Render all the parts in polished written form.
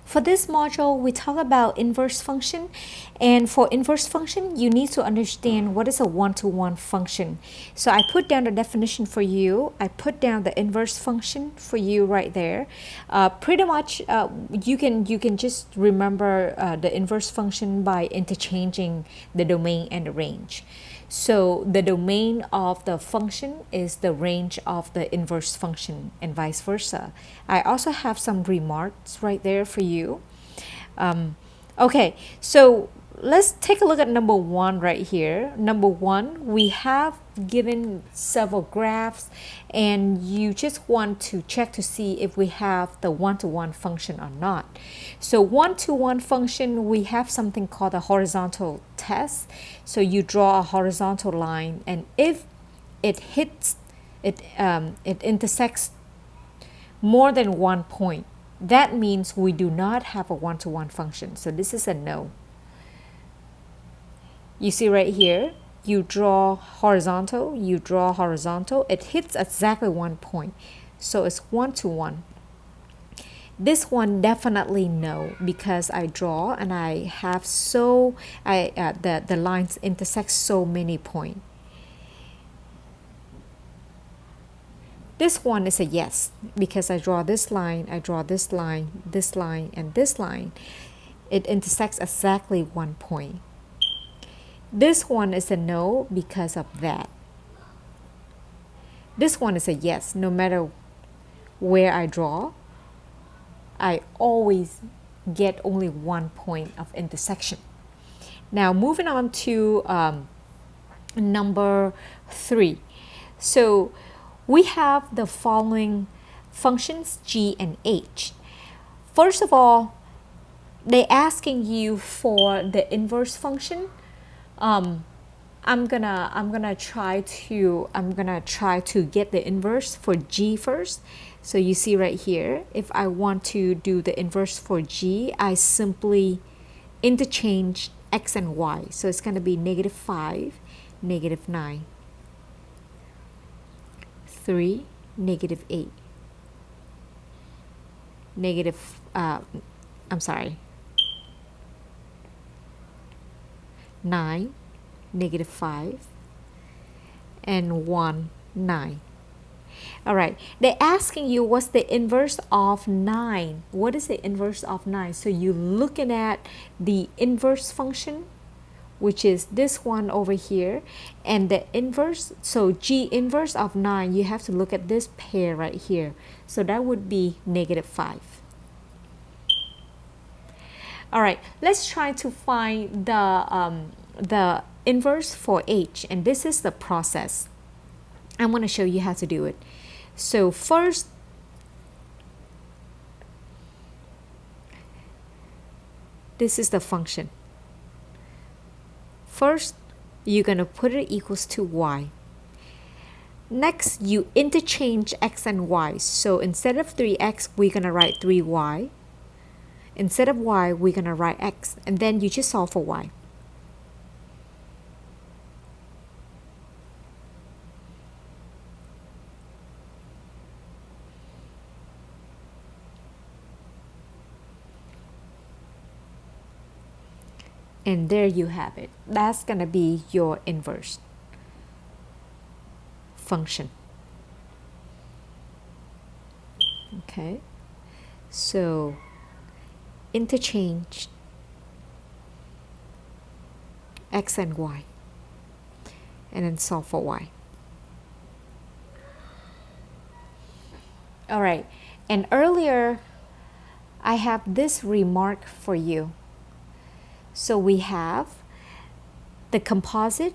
For this module, we talk about inverse function. And for inverse function, you need to understand what is a one-to-one function. So I put down the definition for you. I put down the inverse function for you right there. Pretty much, you can just remember the inverse function by interchanging the domain and the range. So the domain of the function is the range of the inverse function and vice versa. I also have some remarks right there for you. Okay, so let's take a look at number one right here. Number one, we have given several graphs and you just want to check to see if we have the one-to-one function or not. So one-to-one function, we have something called a horizontal test. So you draw a horizontal line, and if it intersects more than one point, that means we do not have a one-to-one function. So this is a no. You see right here, you draw horizontal, it hits exactly one point. So it's one-to-one. This one definitely no, because I draw and I have the lines intersect so many points. This one is a yes, because I draw this line, this line, and this line. It intersects exactly one point. This one is a no because of that. This one is a yes. No matter where I draw, I always get only one point of intersection. Now moving on to number 3. So we have the following functions g and h. First of all, they're asking you for the inverse function. I'm gonna try to get the inverse for g first. So you see right here, if I want to do the inverse for g, I simply interchange x and y. So it's gonna be -5, -9, 3, -8, -9, -5, and 1, 9. All right, they're asking you what's the inverse of 9. What is the inverse of 9? So you're looking at the inverse function, which is this one over here, and the inverse. So g inverse of 9, you have to look at this pair right here. So that would be -5. All right, let's try to find the inverse for h, and this is the process. I'm going to show you how to do it. So first, this is the function. First, you're going to put it equals to y. Next, you interchange x and y. So instead of 3x, we're going to write 3y. Instead of y, we're going to write x. And then you just solve for y. And there you have it. That's going to be your inverse function. Okay. So interchange x and y. And then solve for y. All right. And earlier, I have this remark for you. So we have the composite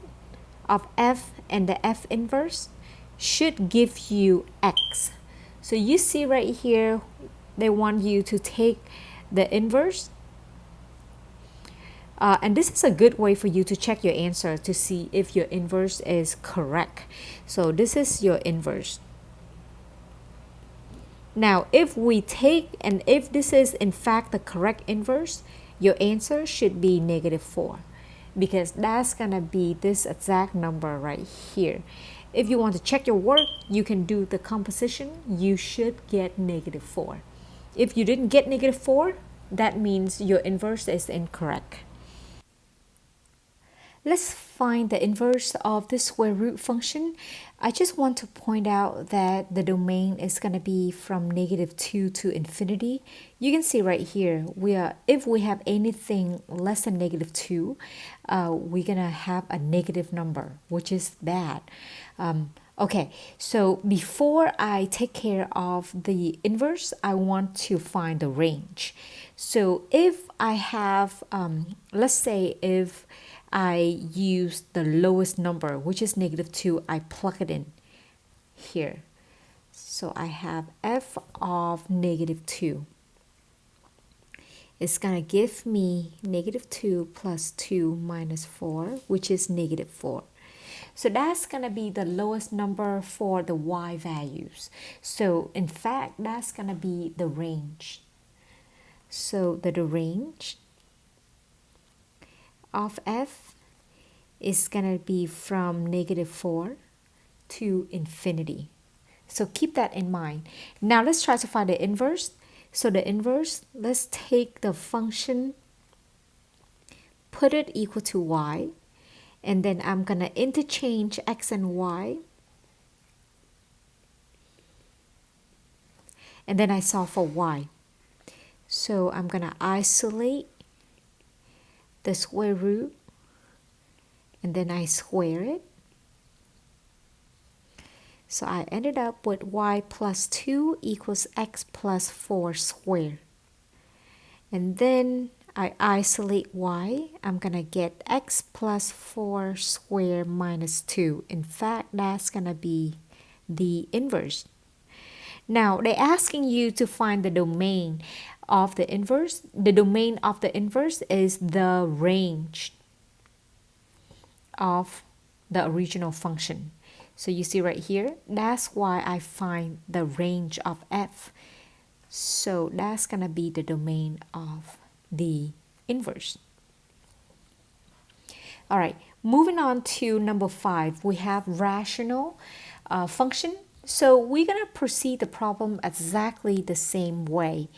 of f and the f inverse should give you x. So you see right here, they want you to take the inverse. And this is a good way for you to check your answer to see if your inverse is correct. So this is your inverse. Now, if we take, and if this is in fact the correct inverse, your answer should be -4, because that's gonna be this exact number right here. If you want to check your work, you can do the composition. You should get -4. If you didn't get -4, that means your inverse is incorrect. Let's find the inverse of the square root function. I just want to point out that the domain is going to be from -2 to infinity. You can see right here, if we have anything less than -2, we're going to have a negative number, which is bad. Okay, so before I take care of the inverse, I want to find the range. So if I have, let's say if I use the lowest number, which is -2, I plug it in here. So I have f of -2. It's going to give me -2 plus 2 minus 4, which is -4. So that's going to be the lowest number for the y values. So in fact, that's going to be the range. So the range of f is going to be from -4 to infinity. So keep that in mind. Now let's try to find the inverse. So the inverse, let's take the function, put it equal to y, and then I'm going to interchange x and y. And then I solve for y. So I'm going to isolate the square root, and then I square it. So I ended up with y plus 2 equals x plus 4 squared. And then I isolate y. I'm going to get x plus 4 squared minus 2. In fact, that's going to be the inverse. Now, they're asking you to find the domain of the inverse. The domain of the inverse is the range of the original function. So you see right here, that's why I find the range of f. So that's going to be the domain of the inverse. All right, moving on to number 5, we have rational function. So we're going to proceed the problem exactly the same way.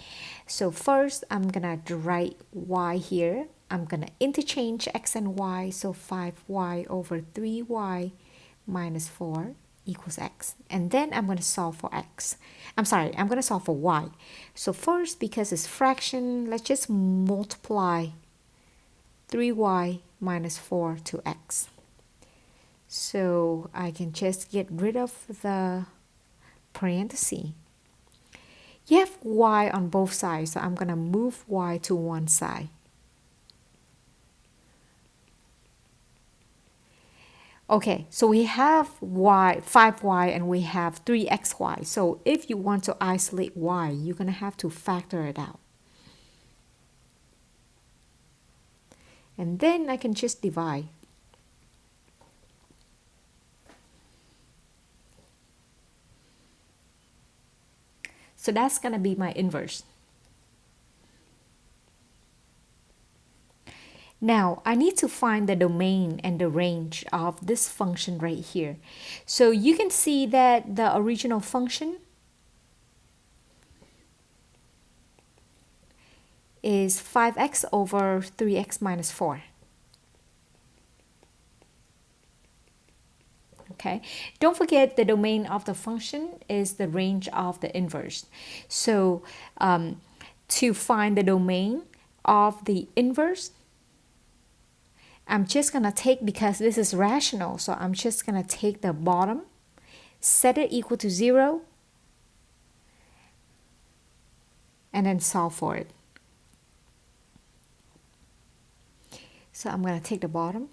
So first, I'm going to write y here. I'm going to interchange x and y. So 5y over 3y minus 4 equals x. And then I'm going to solve for x. I'm going to solve for y. So first, because it's fraction, let's just multiply 3y minus 4 to x. So I can just get rid of the parenthesis. You have y on both sides, so I'm going to move y to one side. Okay, so we have 5y, and we have 3xy. So if you want to isolate y, you're going to have to factor it out. And then I can just divide. So that's going to be my inverse. Now, I need to find the domain and the range of this function right here. So you can see that the original function is 5x over 3x minus 4. Okay, don't forget the domain of the function is the range of the inverse. So to find the domain of the inverse, I'm just going to take, because this is rational, so I'm just going to take the bottom, set it equal to 0, and then solve for it. So I'm going to take the bottom.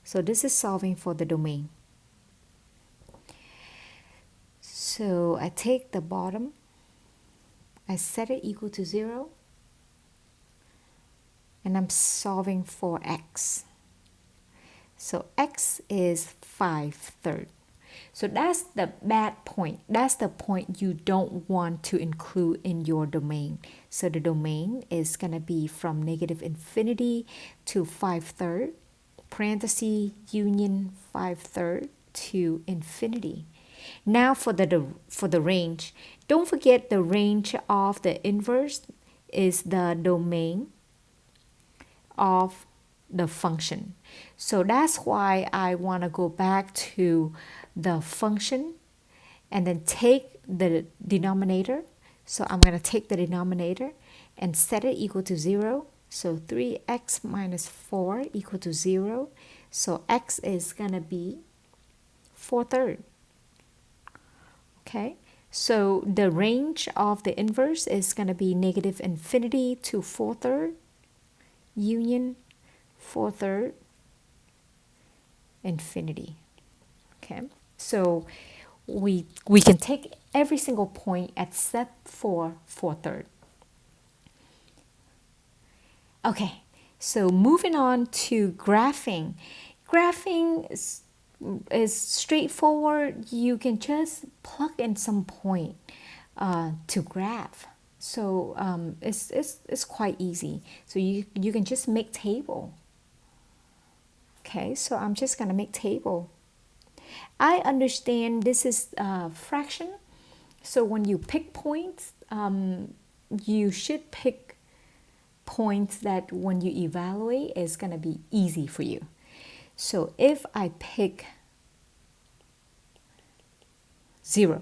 So this is solving for the domain. So I take the bottom, I set it equal to 0, and I'm solving for x. So x is 5/3. So that's the bad point. That's the point you don't want to include in your domain. So the domain is going to be from -infinity to 5/3, parenthesis, union 5/3 to infinity. Now for the range, don't forget the range of the inverse is the domain of the function. So that's why I want to go back to the function and then take the denominator. So I'm going to take the denominator and set it equal to 0. So 3x minus 4 equal to 0. So x is going to be 4/3. Okay, so the range of the inverse is going to be negative infinity to 4/3 union 4/3 infinity. Okay, so we can take every single point except for 4/3. Okay, so moving on to graphing. Graphing is straightforward. You can just plug in some point to graph. So it's quite easy. So you can just make table. Okay, so I'm just gonna make table. I understand this is a fraction. So when you pick points, you should pick points that when you evaluate is gonna be easy for you. So if I pick 0,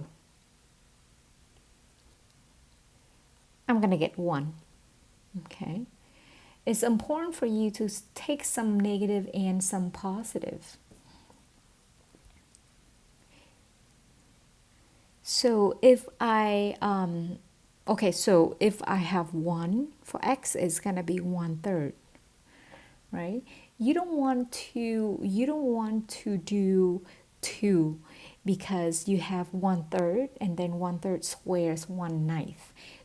I'm going to get 1. Okay. It's important for you to take some negative and some positive. So if I, so if I have 1 for x, it's going to be 1/3, right? You don't want to do 2 because you have 1/3 and then 1/3 square is 1/9.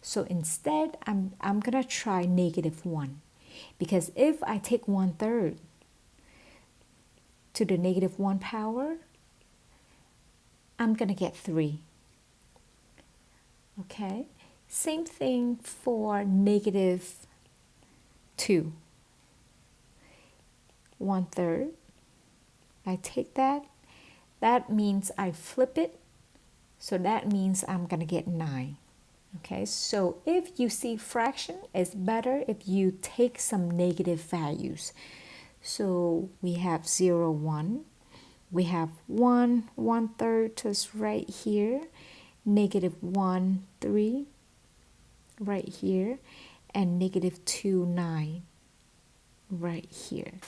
So instead, I'm gonna try -1 because if I take 1/3 to the -1 power, I'm gonna get 3. Okay, same thing for -2. 1/3. I take that. That means I flip it. So that means I'm going to get 9. Okay, so if you see fraction, it's better if you take some negative values. So we have 0, 1. We have 1, 1/3 just right here. -1, 3 right here. And -2, 9 right here.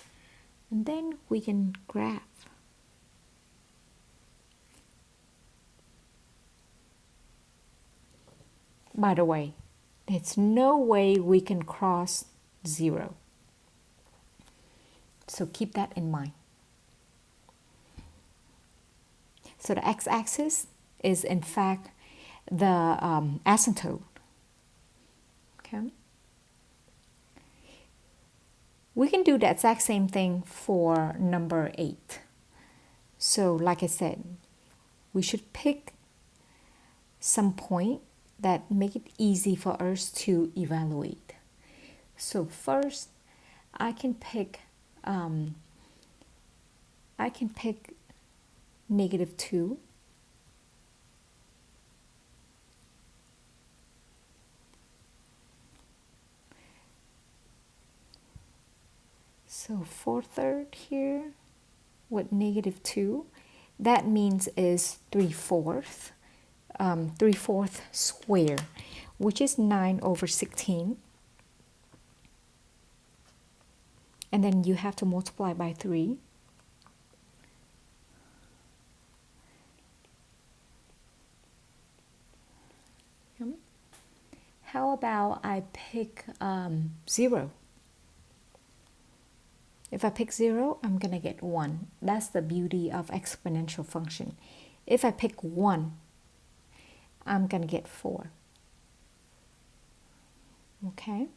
And then we can graph. By the way, there's no way we can cross 0. So keep that in mind. So the x-axis is in fact the asymptote. Okay. We can do the exact same thing for number 8. So like I said, we should pick some point that make it easy for us to evaluate. So first, I can pick -2. So 4/3 here with -2, that means is 3/4. 3/4 square, which is 9/16. And then you have to multiply by 3. How about I pick 0? If I pick 0, I'm going to get 1. That's the beauty of exponential function. If I pick 1, I'm going to get 4. Okay?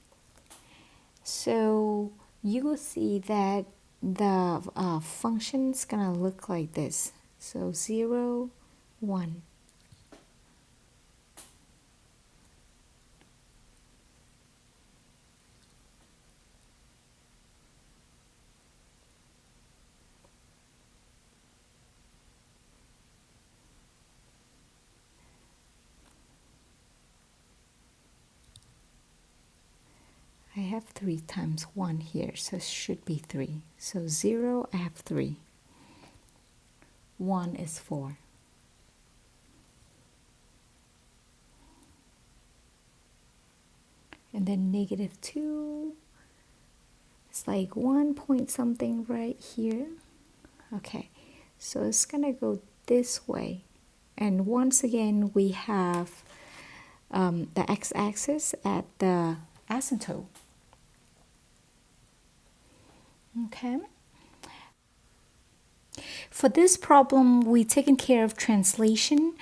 So you will see that the function's going to look like this. So 0, 1. I have 3 times 1 here, so it should be 3. So 0, I have 3. 1 is 4. And then negative 2, it's like 1 point something right here. Okay, so it's going to go this way. And once again, we have the x-axis at the asymptote. Okay. For this problem, we've taken care of translation.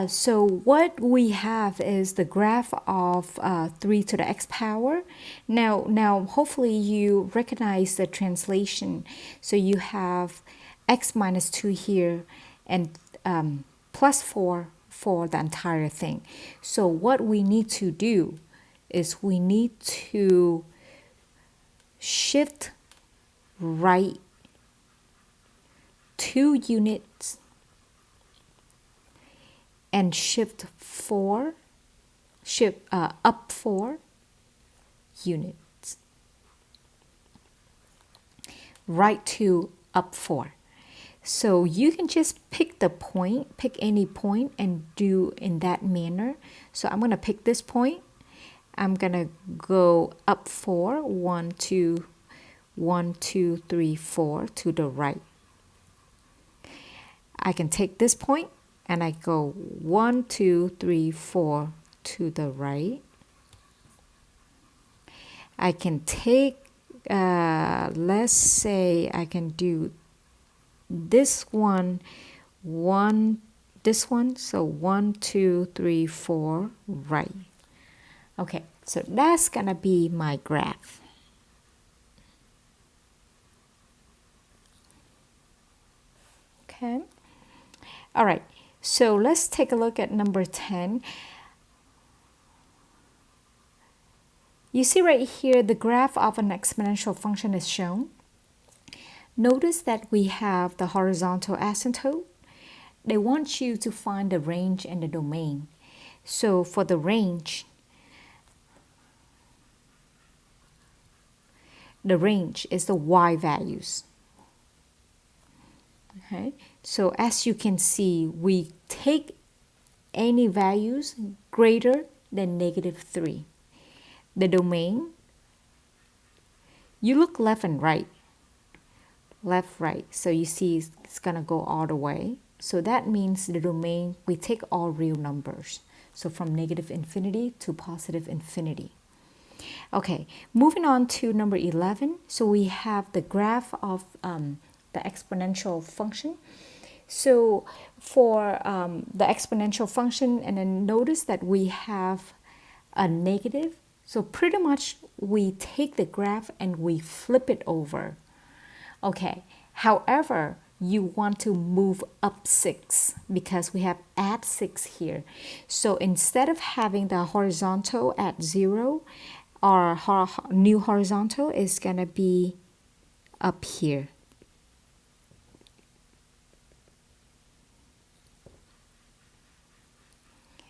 So what we have is the graph of 3 to the x power. Now, hopefully you recognize the translation. So you have x minus 2 here and plus 4 for the entire thing. So what we need to do is we need to shift right 2 units and shift up 4 units. Right 2 up 4. So you can just pick the point, pick any point and do in that manner. So I'm going to pick this point. I'm going to go up 4, 1, 2, 1, 2, 3, 4 to the right. I can take this point and I go 1, 2, 3, 4 to the right. I can take, let's say I can do this one, this one, so 1, 2, 3, 4, right. Okay, so that's gonna be my graph. Okay. All right, so let's take a look at number 10. You see right here, the graph of an exponential function is shown. Notice that we have the horizontal asymptote. They want you to find the range and the domain. So for the range is the y values. Okay, so as you can see, we take any values greater than negative 3. The domain, you look left and right. Left, right. So you see it's going to go all the way. So that means the domain, we take all real numbers. So from negative infinity to positive infinity. Okay, moving on to number 11. So we have the graph of the exponential function. So for the exponential function, and then notice that we have a negative. So pretty much we take the graph and we flip it over. Okay, however, you want to move up 6 because we have add 6 here. So instead of having the horizontal at 0, our new horizontal is going to be up here.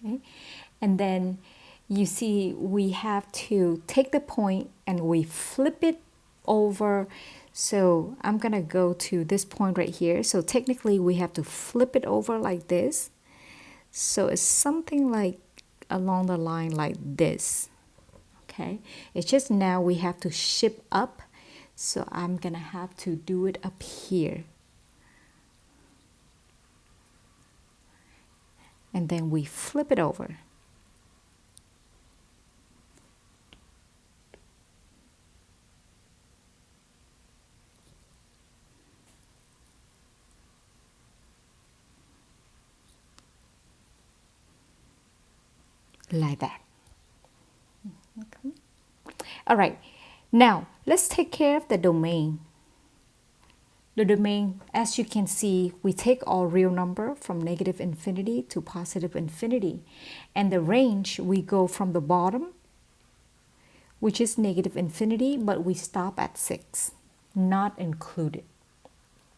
Okay, and then you see we have to take the point and we flip it over. So I'm going to go to this point right here. So technically we have to flip it over like this. So it's something like along the line like this. Okay, it's just now we have to shift up. So I'm going to have to do it up here. And then we flip it over. Like that. Okay. All right, now let's take care of the domain. The domain, as you can see, we take all real number from negative infinity to positive infinity. And the range, we go from the bottom, which is negative infinity, but we stop at 6, not included.